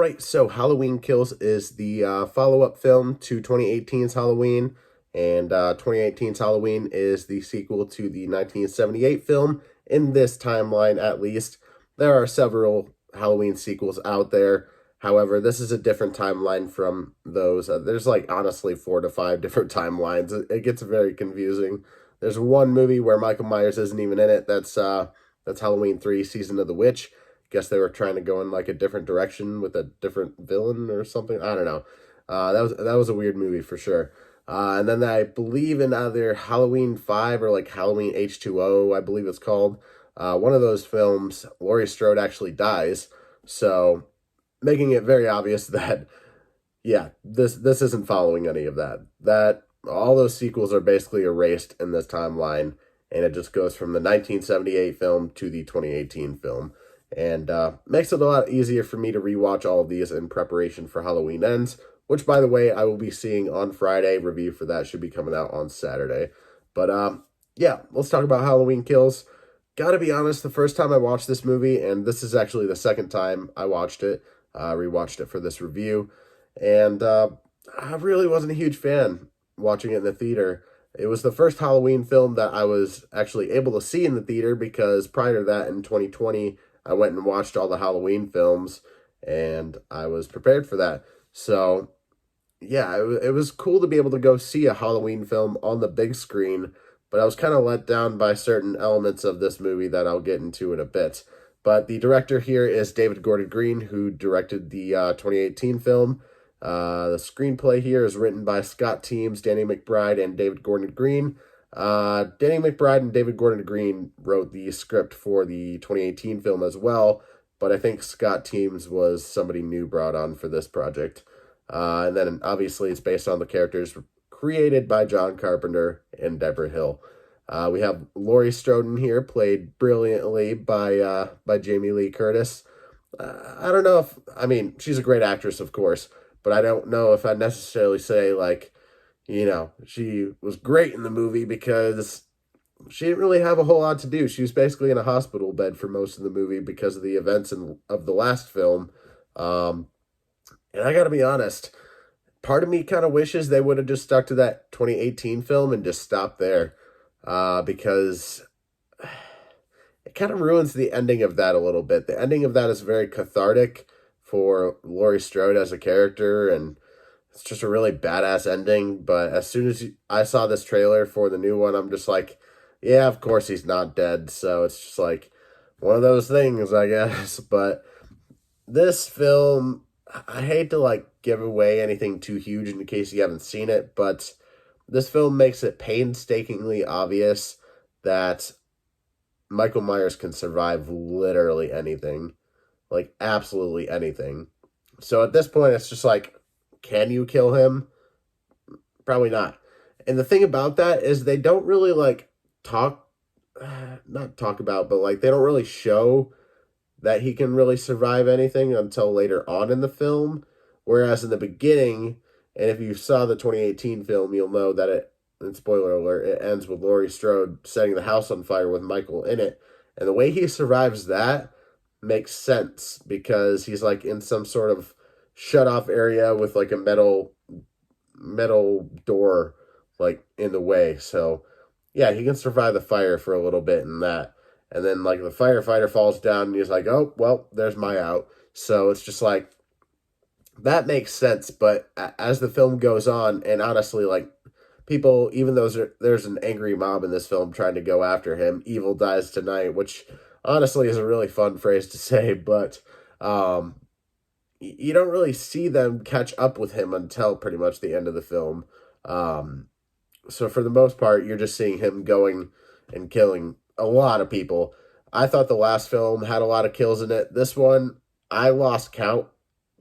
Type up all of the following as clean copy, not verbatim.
right, so Halloween Kills is the follow-up film to 2018's Halloween, and 2018's Halloween is the sequel to the 1978 film. In this timeline, at least, there are several Halloween sequels out there. However, this is a different timeline from those. There's like honestly 4 to 5 different timelines. It gets very confusing. There's one movie where Michael Myers isn't even in it. That's Halloween 3: Season of the Witch. Guess they were trying to go in like a different direction with a different villain or something. I don't know. That was a weird movie for sure. And then I believe in either Halloween 5 or like Halloween H2O, I believe it's called. One of those films, Laurie Strode actually dies, so making it very obvious that yeah, this isn't following any of that. That all those sequels are basically erased in this timeline, and it just goes from the 1978 film to the 2018 film, and makes it a lot easier for me to rewatch all of these in preparation for Halloween Ends, which, by the way, I will be seeing on Friday. Review for that should be coming out on Saturday. But yeah, let's talk about Halloween Kills. Gotta be honest, the first time I watched this movie, and this is actually the second time I watched it, rewatched it for this review, and I really wasn't a huge fan watching it in the theater. It was the first Halloween film that I was actually able to see in the theater because prior to that in 2020, I went and watched all the Halloween films and I was prepared for that. So, yeah, it was cool to be able to go see a Halloween film on the big screen, but I was kind of let down by certain elements of this movie that I'll get into in a bit. But the director here is David Gordon Green, who directed the 2018 film. The screenplay here is written by Scott Teems, Danny McBride, and David Gordon Green. Danny McBride and David Gordon Green wrote the script for the 2018 film as well, but I think Scott Teems was somebody new brought on for this project. And then obviously it's based on the characters created by John Carpenter and Deborah Hill. We have Laurie Strode here, played brilliantly by Jamie Lee Curtis. I don't know if, I mean, she's a great actress, of course, but I don't know if I'd necessarily say, like, she was great in the movie because she didn't really have a whole lot to do. She was basically in a hospital bed for most of the movie because of the events of the last film. And I gotta be honest, part of me kind of wishes they would have just stuck to that 2018 film and just stopped there, because it kind of ruins the ending of that a little bit. The ending of that is very cathartic for Laurie Strode as a character, and it's just a really badass ending. But as soon as I saw this trailer for the new one, I'm just like, yeah, of course he's not dead. So it's just like one of those things, I guess. But this film, I hate to like give away anything too huge in case you haven't seen it, but this film makes it painstakingly obvious that Michael Myers can survive literally anything. Like, absolutely anything. So at this point, it's just like, can you kill him? Probably not. And the thing about that is they don't really, like, not talk about, but, like, they don't really show that he can really survive anything until later on in the film. Whereas in the beginning, and if you saw the 2018 film, you'll know that and spoiler alert, it ends with Laurie Strode setting the house on fire with Michael in it. And the way he survives that makes sense because he's like in some sort of shut off area with like a metal door like in the way. So yeah, he can survive the fire for a little bit in that. And then like the firefighter falls down and he's like, oh, well, there's my out. So it's just like, that makes sense. But as the film goes on, and honestly, like, people, even though there's an angry mob in this film trying to go after him, evil dies tonight, which honestly is a really fun phrase to say, but you don't really see them catch up with him until pretty much the end of the film. So for the most part, you're just seeing him going and killing a lot of people. I thought the last film had a lot of kills in it. This one, I lost count,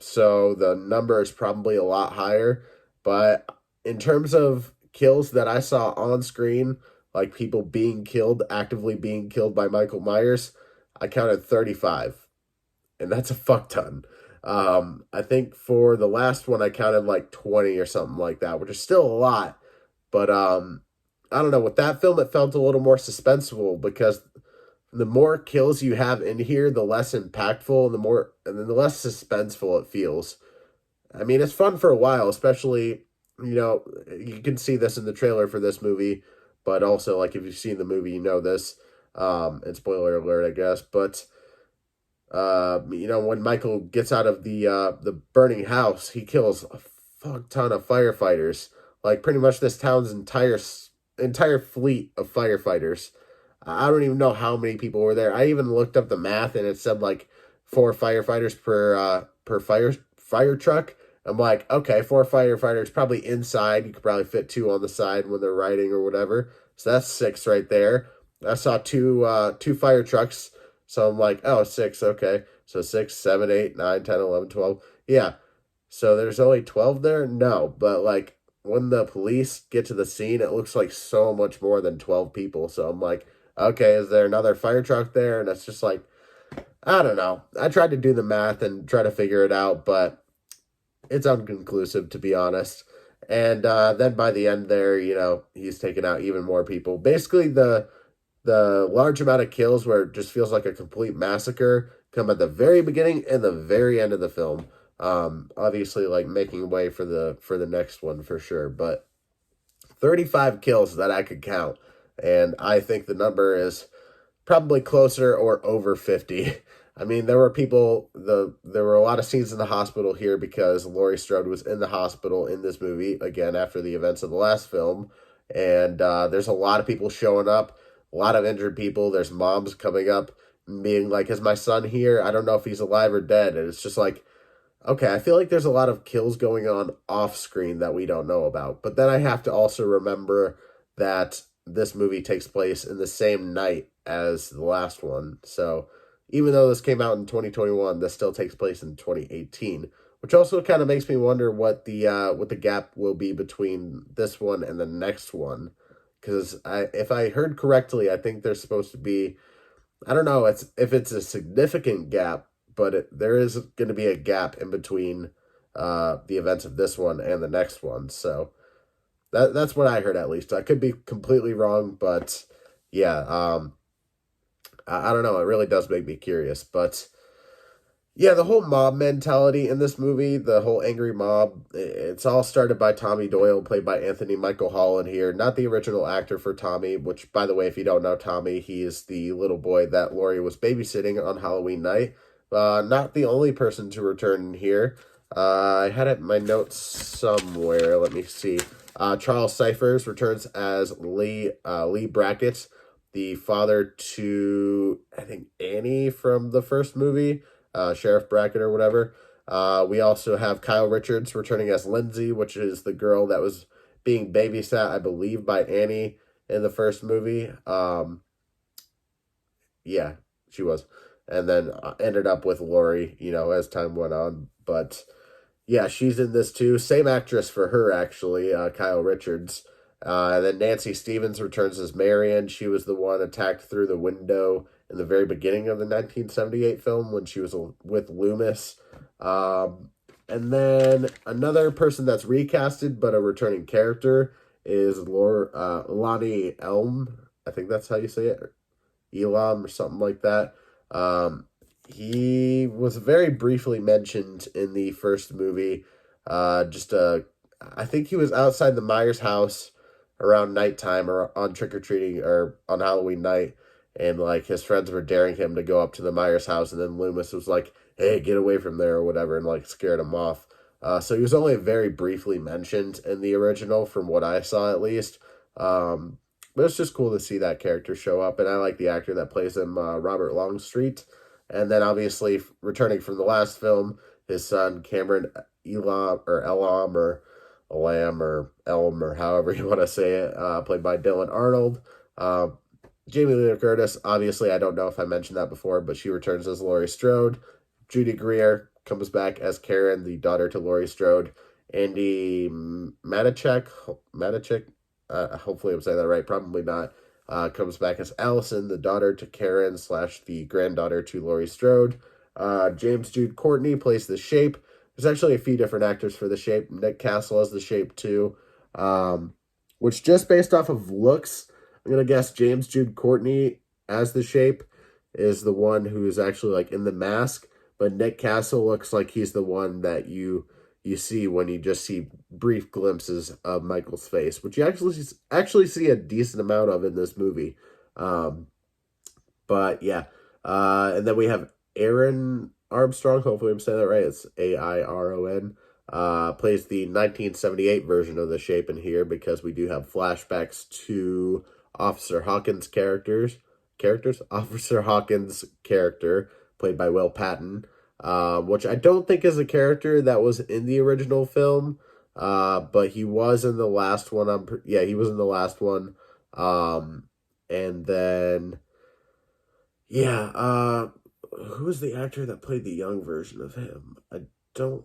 so the number is probably a lot higher. But in terms of kills that I saw on screen, like people being killed, actively being killed by Michael Myers, I counted 35. And that's a fuck ton. I think for the last one, I counted like 20 or something like that, which is still a lot. But I don't know. With that film, it felt a little more suspenseful because the more kills you have in here, the less impactful, and then the less suspenseful it feels. I mean, it's fun for a while, especially, you can see this in the trailer for this movie, but also, like, if you've seen the movie, you know this. And spoiler alert, I guess. But, when Michael gets out of the burning house, he kills a fuck ton of firefighters. Like, pretty much this town's entire fleet of firefighters. I don't even know how many people were there. I even looked up the math, and it said, like, 4 firefighters per fire truck. I'm like, okay, 4 firefighters probably inside. You could probably fit 2 on the side when they're riding or whatever. So that's 6 right there. I saw two fire trucks. So I'm like, oh, 6, okay. So 6, 7, 8, 9, 10, 11, 12. Yeah. So there's only 12 there? No. But like when the police get to the scene, it looks like so much more than 12 people. So I'm like, okay, is there another fire truck there? And it's just like, I don't know. I tried to do the math and try to figure it out, but it's unconclusive, to be honest. And then by the end there, he's taken out even more people. Basically, the large amount of kills where it just feels like a complete massacre come at the very beginning and the very end of the film. Obviously, like making way for the next one for sure. But 35 kills that I could count, and I think the number is probably closer or over 50. I mean, there were a lot of scenes in the hospital here because Laurie Strode was in the hospital in this movie, again, after the events of the last film. And there's a lot of people showing up, a lot of injured people. There's moms coming up and being like, is my son here? I don't know if he's alive or dead. And it's just like, okay, I feel like there's a lot of kills going on off screen that we don't know about. But then I have to also remember that this movie takes place in the same night as the last one. So even though this came out in 2021, this still takes place in 2018, which also kind of makes me wonder what the gap will be between this one and the next one. Because if I heard correctly, I think there's supposed to be, I don't know if it's a significant gap, but there is going to be a gap in between the events of this one and the next one. So that's what I heard, at least. I could be completely wrong, but yeah, I don't know. It really does make me curious. But yeah, the whole mob mentality in this movie, the whole angry mob, it's all started by Tommy Doyle, played by Anthony Michael Holland here. Not the original actor for Tommy, which, by the way, if you don't know Tommy, he is the little boy that Laurie was babysitting on Halloween night. Not the only person to return here. I had it in my notes somewhere. Let me see. Charles Cyphers returns as Lee Brackett, the father to, I think, Annie from the first movie, Sheriff Brackett or whatever. We also have Kyle Richards returning as Lindsay, which is the girl that was being babysat, I believe, by Annie in the first movie. Yeah, she was. And then ended up with Laurie, as time went on. But yeah, she's in this too. Same actress for her, actually, Kyle Richards. And then Nancy Stevens returns as Marion. She was the one attacked through the window in the very beginning of the 1978 film when she was with Loomis. And then another person that's recasted but a returning character is Lonnie Elm. I think that's how you say it. Elam or something like that. He was very briefly mentioned in the first movie. I think he was outside the Myers house around nighttime or on trick-or-treating or on Halloween night, and like his friends were daring him to go up to the Myers house, and then Loomis was like, hey, get away from there or whatever, and like scared him off. So he was only very briefly mentioned in the original, from what I saw at least. But it's just cool to see that character show up, and I like the actor that plays him, Robert Longstreet. And then obviously returning from the last film, his son Cameron Elam or Elm or however you want to say it, played by Dylan Arnold. Jamie Lee Curtis, obviously, I don't know if I mentioned that before, but she returns as Laurie Strode. Judy Greer comes back as Karen, the daughter to Laurie Strode. Andy Matichak, hopefully I'm saying that right, probably not, comes back as Allison, the daughter to Karen / the granddaughter to Laurie Strode. James Jude Courtney plays the Shape. There's actually a few different actors for the Shape. Nick Castle as the Shape too, which just based off of looks, I'm going to guess James Jude Courtney as the Shape. is the one who's actually like in the mask, but Nick Castle looks like he's the one that you see when you just see brief glimpses of Michael's face, which you actually see a decent amount of in this movie. Um, but yeah, and then we have Aaron Armstrong. Hopefully, I'm saying that right. It's Airon. Plays the 1978 version of the Shape in here because we do have flashbacks to Officer Hawkins' Officer Hawkins' character, played by Will Patton, which I don't think is a character that was in the original film, but he was in the last one. Yeah, he was in the last one. And then, yeah, who was the actor that played the young version of him? Don't,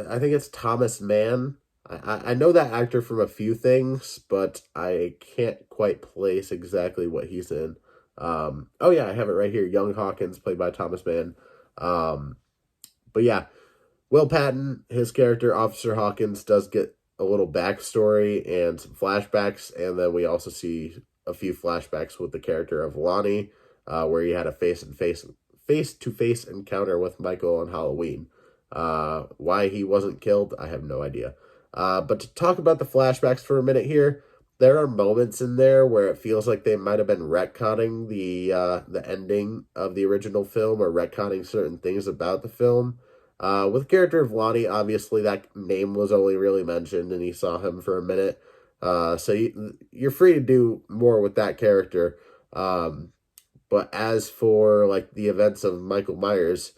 I think it's Thomas Mann. I know that actor from a few things, but I can't quite place exactly what he's in. Oh yeah, I have it right here. Young Hawkins, played by Thomas Mann. But yeah, Will Patton, his character, Officer Hawkins, does get a little backstory and some flashbacks, and then we also see a few flashbacks with the character of Lonnie, where he had a face-to-face encounter with Michael on Halloween. Why he wasn't killed, I have no idea. But to talk about the flashbacks for a minute here, there are moments in there where it feels like they might have been retconning the ending of the original film or retconning certain things about the film. With the character of Lonnie, obviously that name was only really mentioned and you saw him for a minute. So you're free to do more with that character. But as for like the events of Michael Myers,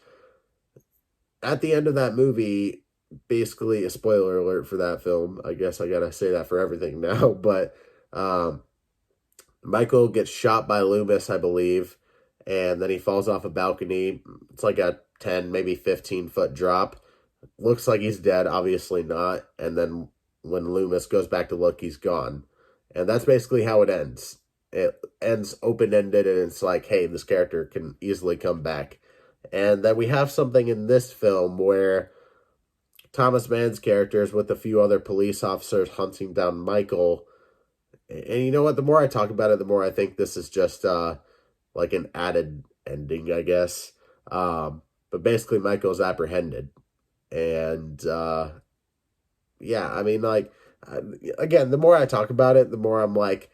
at the end of that movie, basically a spoiler alert for that film. I guess I gotta say that for everything now, but Michael gets shot by Loomis, I believe, and then he falls off a balcony. It's like a 10, maybe 15-foot drop. Looks like he's dead, obviously not. And then when Loomis goes back to look, he's gone. And that's basically how it ends. It ends open-ended, and it's like, hey, this character can easily come back. And then we have something in this film where Thomas Mann's character is with a few other police officers hunting down Michael. And you know what? The more I talk about it, the more I think this is just like an added ending, I guess. But basically, Michael's apprehended. And yeah, I mean, like, again, the more I talk about it, the more I'm like,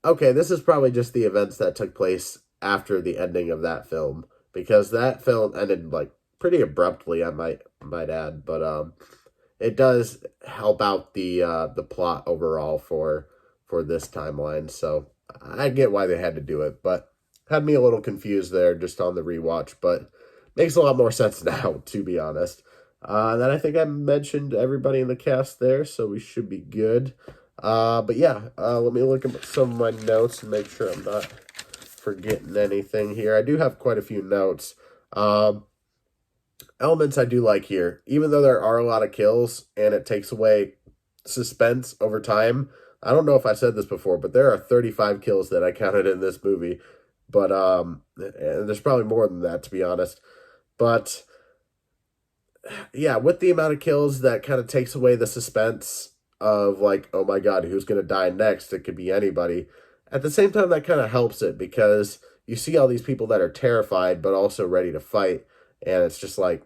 okay, this is probably just the events that took place after the ending of that film. Because that film ended, like, pretty abruptly, I might add. But it does help out the plot overall for this timeline. So I get why they had to do it, but had me a little confused there just on the rewatch, but makes a lot more sense now, to be honest. Then I think I mentioned everybody in the cast there, so we should be good. But yeah, let me look at some of my notes and make sure I'm not forgetting anything here. I do have quite a few notes. Elements I do like here, even though there are a lot of kills and it takes away suspense over time. I don't know if I said this before, but there are 35 kills that I counted in this movie. But and there's probably more than that, to be honest. But yeah, with the amount of kills, that kind of takes away the suspense of like, oh my god, who's going to die next? It could be anybody. At the same time, that kind of helps it because you see all these people that are terrified but also ready to fight. And it's just like,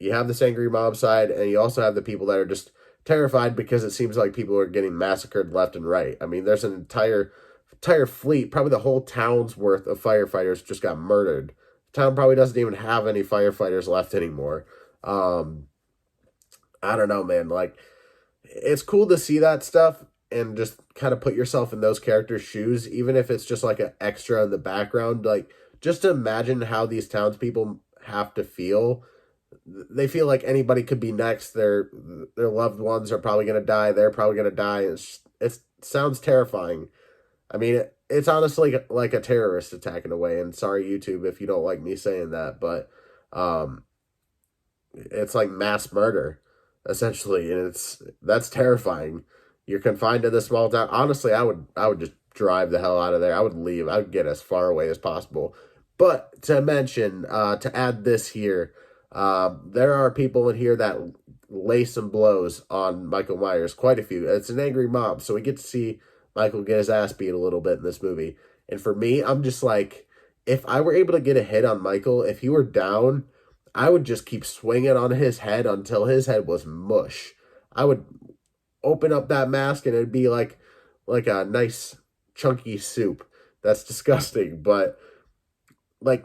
you have this angry mob side, and you also have the people that are just terrified because it seems like people are getting massacred left and right. I mean, there's an entire fleet, probably the whole town's worth of firefighters just got murdered. The town probably doesn't even have any firefighters left anymore. I don't know, man. Like, it's cool to see that stuff and just kind of put yourself in those characters' shoes, even if it's just like an extra in the background. Like, just to imagine how these townspeople have to feel. They feel like anybody could be next. Their loved ones are probably going to die. They're probably going to die. It sounds terrifying. I mean, it's honestly like a terrorist attack in a way. And sorry, YouTube, if you don't like me saying that, but it's like mass murder, essentially, and that's terrifying. You're confined to this small town. Honestly, I would just drive the hell out of there. I would leave. I would get as far away as possible. But to mention, to add this here, there are people in here that lay some blows on Michael Myers, quite a few. It's an angry mob, so we get to see Michael get his ass beat a little bit in this movie. And for me, I'm just like, if I were able to get a hit on Michael, if he were down, I would just keep swinging on his head until his head was mush. I would open up that mask and it'd be like a nice chunky soup. That's disgusting, but like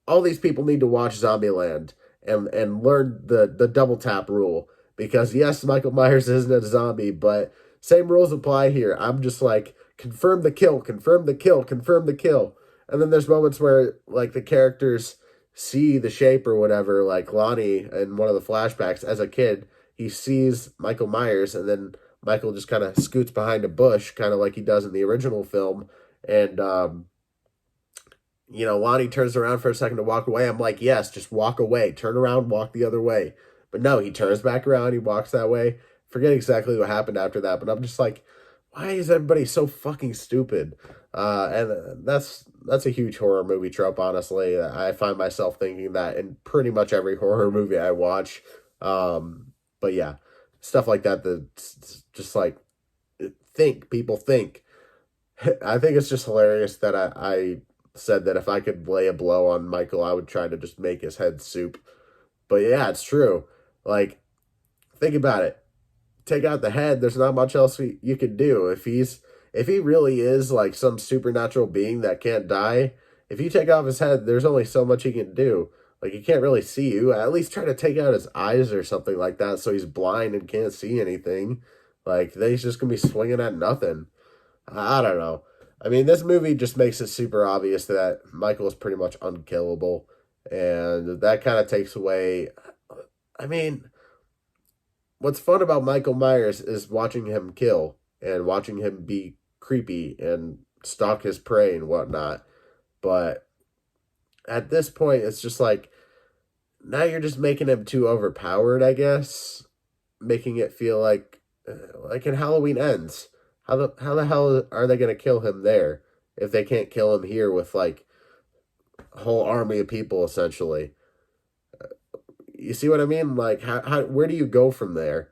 all these people need to watch Zombieland and learn the double tap rule, because yes, Michael Myers isn't a zombie, but same rules apply here. I'm just like, confirm the kill, confirm the kill, confirm the kill. And then there's moments where like the characters see the shape or whatever, like Lonnie in one of the flashbacks as a kid, he sees Michael Myers, and then Michael just kind of scoots behind a bush, kind of like he does in the original film. And Lonnie turns around for a second to walk away. I'm like, yes, just walk away. Turn around, walk the other way. But no, he turns back around, he walks that way. Forget exactly what happened after that, but I'm just like, why is everybody so fucking stupid? And that's a huge horror movie trope, honestly. I find myself thinking that in pretty much every horror movie I watch. But yeah, stuff like that, that's just like, people think. I think it's just hilarious that I said that if I could lay a blow on Michael, I would try to just make his head soup. But yeah, it's true. Like, think about it. Take out the head, there's not much else you could do. If he really is like some supernatural being that can't die, if you take off his head, there's only so much he can do. Like, he can't really see you. At least try to take out his eyes or something like that so he's blind and can't see anything. Like, then he's just gonna be swinging at nothing. I don't know. I mean, this movie just makes it super obvious that Michael is pretty much unkillable, and that kind of takes away. I mean, what's fun about Michael Myers is watching him kill and watching him be creepy and stalk his prey and whatnot. But at this point, it's just like, now you're just making him too overpowered, I guess. Making it feel like in Halloween Ends. How the hell are they going to kill him there if they can't kill him here with like a whole army of people, essentially? You see what I mean? Like, how where do you go from there?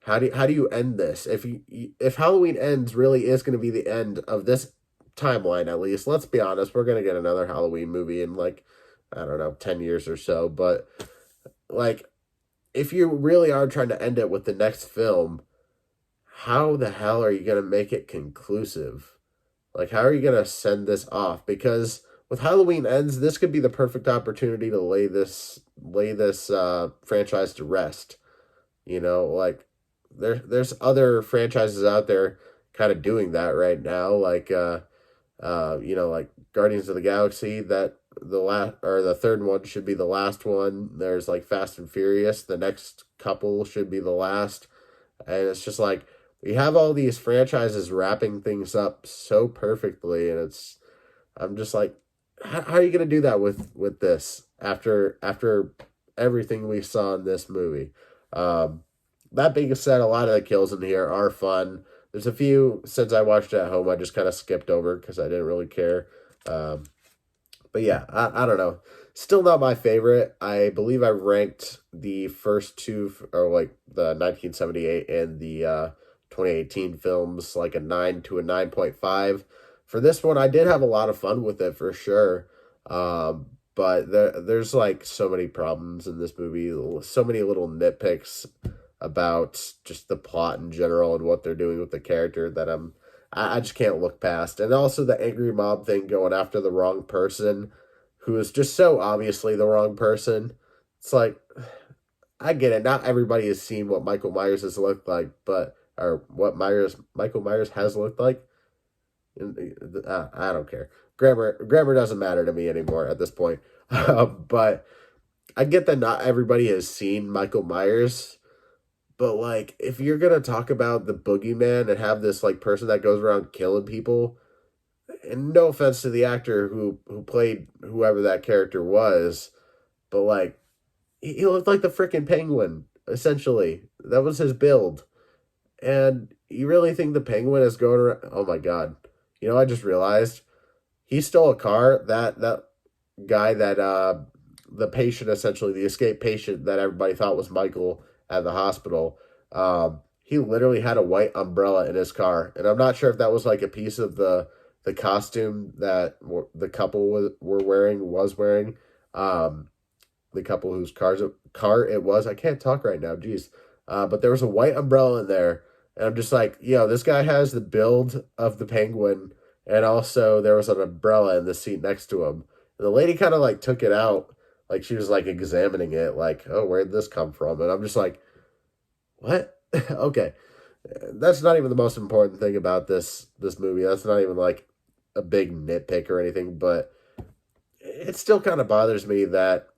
How do you end this? If Halloween Ends really is going to be the end of this timeline, at least, let's be honest, we're going to get another Halloween movie in like, I don't know, 10 years or so. But like, if you really are trying to end it with the next film, how the hell are you going to make it conclusive? Like, how are you going to send this off? Because with Halloween Ends, this could be the perfect opportunity to lay this franchise to rest. Like, there's other franchises out there kind of doing that right now, like like Guardians of the Galaxy, that the third one should be the last one. There's like Fast and Furious, the next couple should be the last. And it's just like, we have all these franchises wrapping things up so perfectly, and I'm just like, how are you going to do that with this after everything we saw in this movie? That being said, a lot of the kills in here are fun. There's a few, since I watched it at home, I just kind of skipped over because I didn't really care. But yeah, I don't know. Still not my favorite. I believe I ranked the first two, or like the 1978 and the 2018 films, like a 9 to a 9.5. For this one, I did have a lot of fun with it for sure. But there's like so many problems in this movie, so many little nitpicks about just the plot in general and what they're doing with the character that I just can't look past. And also the angry mob thing, going after the wrong person, who is just so obviously the wrong person. It's like, I get it. Not everybody has seen what Michael Myers has looked like, or what Michael Myers has looked like. I don't care. Grammar doesn't matter to me anymore at this point. But I get that not everybody has seen Michael Myers. But, like, if you're going to talk about the boogeyman and have this, like, person that goes around killing people, and no offense to the actor who played whoever that character was, but, like, he looked like the freaking Penguin, essentially. That was his build. And you really think the Penguin is going around? Oh, my God. I just realized he stole a car. That guy that, the patient, essentially, the escaped patient that everybody thought was Michael at the hospital, he literally had a white umbrella in his car, and I'm not sure if that was like a piece of the the costume that the couple was wearing. The couple whose car it was. I can't talk right now. Jeez. But there was a white umbrella in there, and I'm just like, yo, this guy has the build of the Penguin, and also there was an umbrella in the seat next to him. And the lady kind of like took it out, like she was like examining it, like, oh, where'd this come from? And I'm just like, what? Okay, that's not even the most important thing about this movie. That's not even like a big nitpick or anything, but it still kind of bothers me that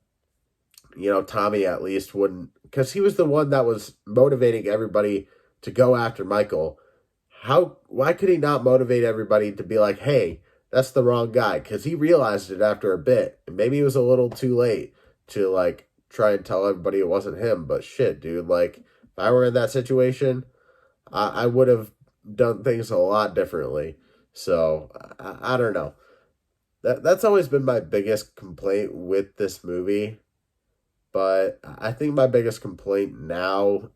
Tommy at least wouldn't, because he was the one that was motivating everybody to go after Michael. Why could he not motivate everybody to be like, hey, that's the wrong guy? Because he realized it after a bit, and maybe it was a little too late to like try and tell everybody it wasn't him. But shit, dude, like if I were in that situation, I would have done things a lot differently. So I don't know. That's always been my biggest complaint with this movie. But I think my biggest complaint now,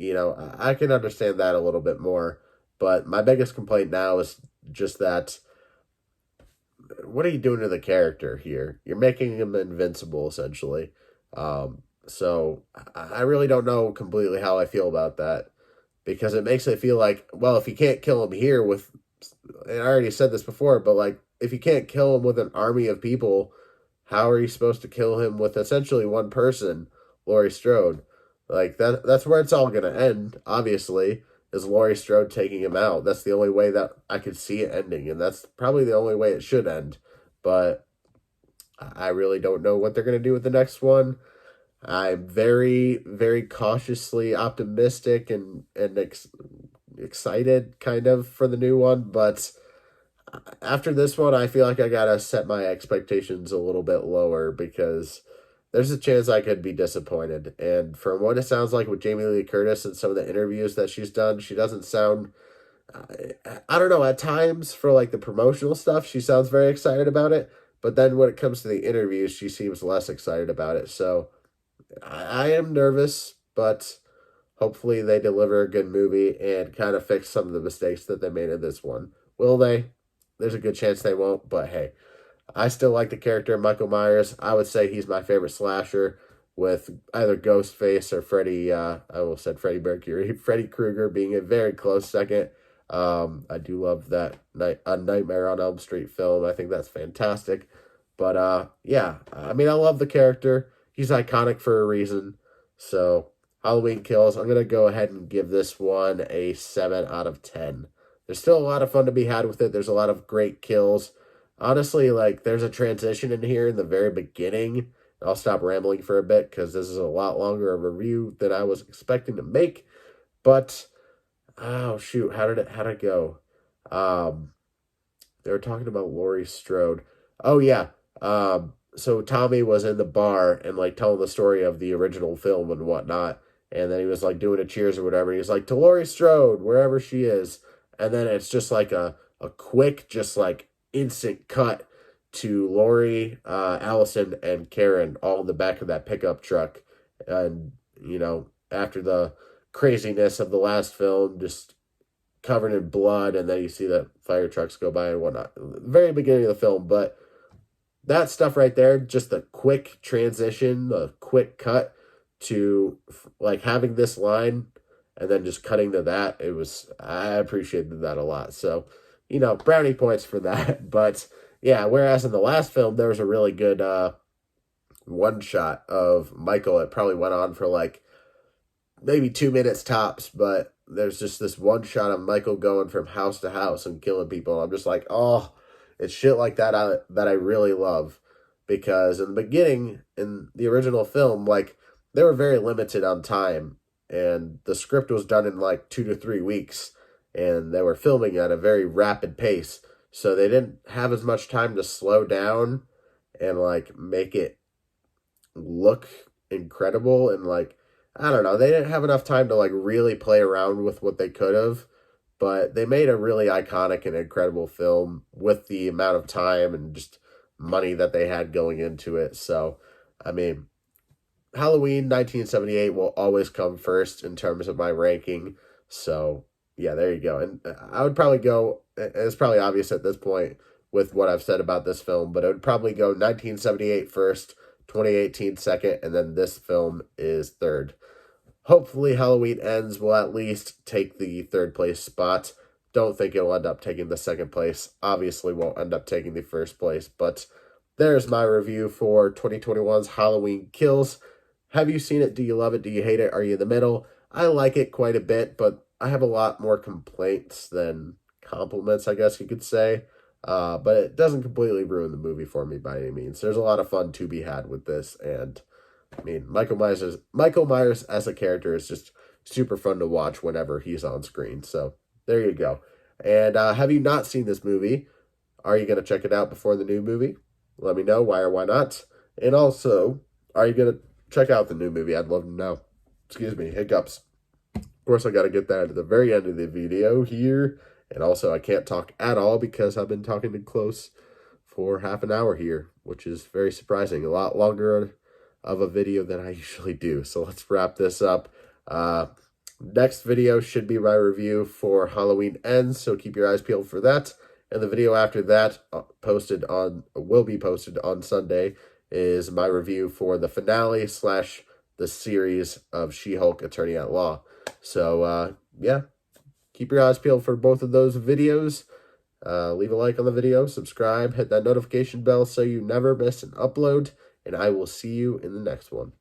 I can understand that a little bit more. But my biggest complaint now is just that, what are you doing to the character here? You're making him invincible, essentially. So I really don't know completely how I feel about that, because it makes it feel like, well, if you can't kill him here with, and I already said this before, but like, if you can't kill him with an army of people, how are you supposed to kill him with essentially one person, Laurie Strode? Like that's where it's all gonna end, obviously, is Laurie Strode taking him out. That's the only way that I could see it ending, and that's probably the only way it should end. But I really don't know what they're gonna do with the next one. I'm very, very cautiously optimistic and excited kind of for the new one, but after this one, I feel like I gotta set my expectations a little bit lower, because there's a chance I could be disappointed. And from what it sounds like with Jamie Lee Curtis and some of the interviews that she's done, she doesn't sound. I don't know. At times, for like the promotional stuff, she sounds very excited about it. But then when it comes to the interviews, she seems less excited about it. So I am nervous, but hopefully they deliver a good movie and kind of fix some of the mistakes that they made in this one. Will they? There's a good chance they won't, but hey, I still like the character of Michael Myers. I would say he's my favorite slasher, with either Ghostface or Freddy, I almost said Freddie Mercury, Freddy Krueger being a very close second. I do love that Nightmare on Elm Street film. I think that's fantastic. But yeah, I mean, I love the character. He's iconic for a reason. So Halloween Kills, I'm going to go ahead and give this one a 7 out of 10. There's still a lot of fun to be had with it. There's a lot of great kills. Honestly, like, there's a transition in here in the very beginning. I'll stop rambling for a bit, because this is a lot longer of a review than I was expecting to make. But, oh, shoot, how did it go? They were talking about Laurie Strode. Oh, yeah. So Tommy was in the bar and, like, telling the story of the original film and whatnot. And then he was, like, doing a cheers or whatever. He was like, to Laurie Strode, wherever she is. And then it's just, like, a quick, just, like, instant cut to Laurie, Allison, and Karen all in the back of that pickup truck. And, after the craziness of the last film, just covered in blood, and then you see the fire trucks go by and whatnot. Very beginning of the film, but that stuff right there, just the quick transition, the quick cut to, like, having this line and then just cutting to that, I appreciated that a lot. So, brownie points for that. But yeah, whereas in the last film, there was a really good one shot of Michael. It probably went on for like maybe 2 minutes tops, but there's just this one shot of Michael going from house to house and killing people. I'm just like, oh, it's shit like that that I really love. Because in the beginning, in the original film, like, they were very limited on time, and the script was done in like 2 to 3 weeks, and they were filming at a very rapid pace, so they didn't have as much time to slow down and like make it look incredible. And like, I don't know, they didn't have enough time to like really play around with what they could have, but they made a really iconic and incredible film with the amount of time and just money that they had going into it. So I mean, Halloween 1978 will always come first in terms of my ranking. So, yeah, there you go. And I would probably go it's probably obvious at this point with what I've said about this film, but it would probably go 1978 first, 2018 second, and then this film is third. Hopefully Halloween Ends will at least take the third place spot. Don't think it'll end up taking the second place. Obviously won't end up taking the first place, but there's my review for 2021's Halloween Kills. Have you seen it? Do you love it? Do you hate it? Are you in the middle? I like it quite a bit, but I have a lot more complaints than compliments, I guess you could say. But it doesn't completely ruin the movie for me by any means. There's a lot of fun to be had with this, and I mean, Michael Myers as a character is just super fun to watch whenever he's on screen. So there you go. And have you not seen this movie? Are you going to check it out before the new movie? Let me know why or why not. And also, are you going to check out the new movie? I'd love to know. Excuse me, hiccups. Of course, I got to get that at the very end of the video here. And also, I can't talk at all because I've been talking to Close for half an hour here, which is very surprising. A lot longer of a video than I usually do. So let's wrap this up. Next video should be my review for Halloween Ends, so keep your eyes peeled for that. And the video after that, will be posted on Sunday, is my review for the finale / the series of She-Hulk Attorney at Law. So, yeah, keep your eyes peeled for both of those videos. Leave a like on the video, subscribe, hit that notification bell so you never miss an upload, and I will see you in the next one.